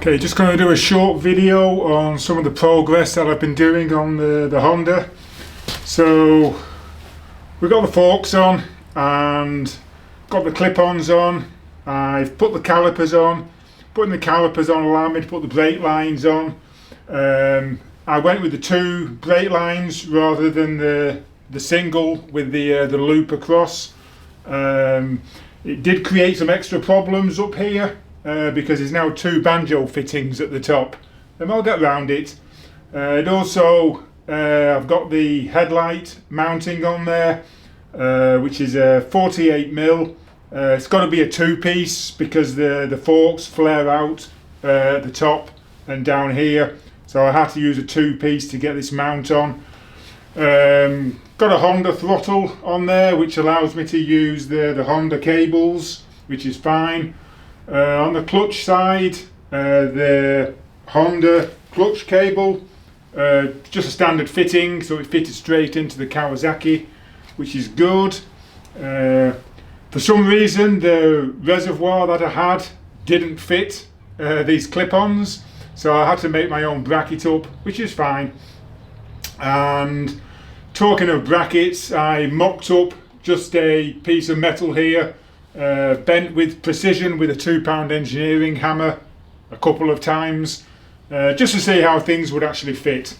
Okay, just going to do a short video on some of the progress that I've been doing on the Honda. So we've got the forks on and got the clip-ons on. I've put the calipers on. Putting the calipers on allowed me to put the brake lines on. I went with the two brake lines rather than the single with the loop across. It did create some extra problems up here because there's now two banjo fittings at the top. I'll get around it. It also, I've got the headlight mounting on there, which is a 48mm. It's got to be a two-piece because the forks flare out at the top and down here. So I had to use a two-piece to get this mount on. Got a Honda throttle on there, which allows me to use the Honda cables, which is fine. On the clutch side, the Honda clutch cable, just a standard fitting, so it fitted straight into the Kawasaki, which is good. For some reason, the reservoir that I had didn't fit these clip-ons, so I had to make my own bracket up, which is fine. And talking of brackets, I mocked up just a piece of metal here, bent with precision with a 2-pound engineering hammer a couple of times, just to see how things would actually fit.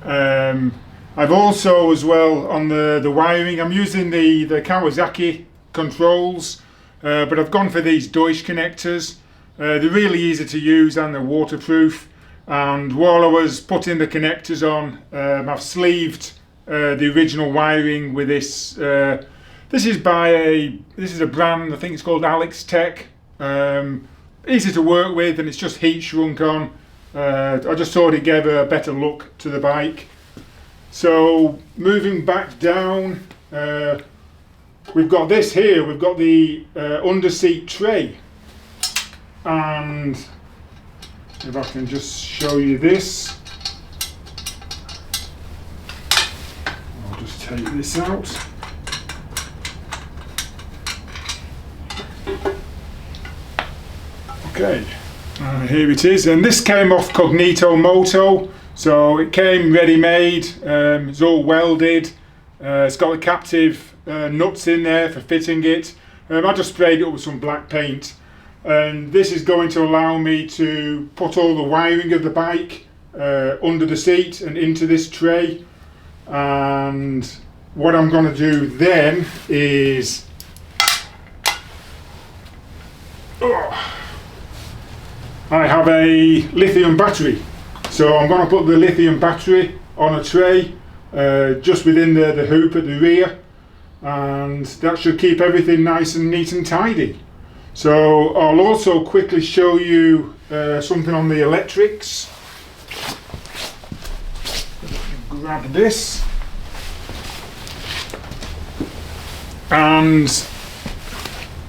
I've also, as well, on the wiring, I'm using the Kawasaki controls, but I've gone for these Deutsch connectors. They're really easy to use and they're waterproof. And while I was putting the connectors on, I've sleeved the original wiring with this. This is a brand, I think it's called Alex Tech. Easy to work with, and it's just heat shrunk on. I just thought it gave a better look to the bike. So moving back down, we've got this here. We've got the under-seat tray, and if I can just show you this, I'll just take this out. Okay, here it is, and this came off Cognito Moto, so it came ready-made. It's all welded. It's got the captive nuts in there for fitting it. I just sprayed it up with some black paint, and this is going to allow me to put all the wiring of the bike under the seat and into this tray. And what I'm going to do then is I have a lithium battery, so I'm going to put the lithium battery on a tray just within the hoop at the rear, and that should keep everything nice and neat and tidy. So I'll also quickly show you something on the electrics. Grab this, and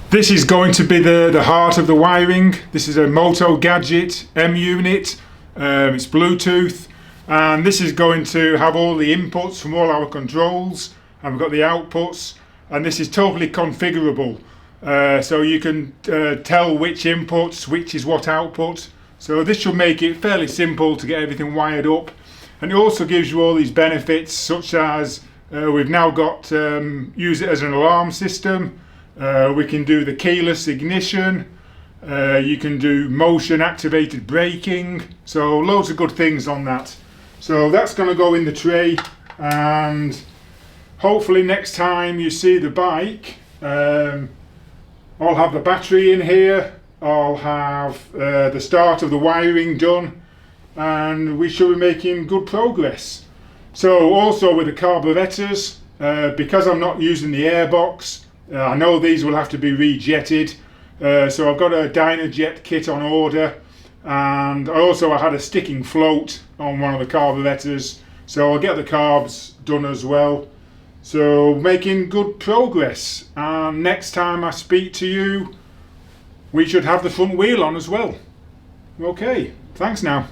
this is going to be the heart of the wiring. This is a Moto Gadget M unit. It's Bluetooth, and this is going to have all the inputs from all our controls, and we've got the outputs, and this is totally configurable. So you can tell which inputs, which is what output. So this should make it fairly simple to get everything wired up. And it also gives you all these benefits, such as we've now got use it as an alarm system. We can do the keyless ignition. You can do motion activated braking. So loads of good things on that. So that's going to go in the tray, and hopefully next time you see the bike, I'll have the battery in here, I'll have the start of the wiring done, and we should be making good progress. So also with the carburetors, because I'm not using the airbox, I know these will have to be rejetted, so I've got a Dynajet kit on order, and I had a sticking float on one of the carburetors, so I'll get the carbs done as well. So making good progress, and next time I speak to you we should have the front wheel on as well. Okay, thanks now.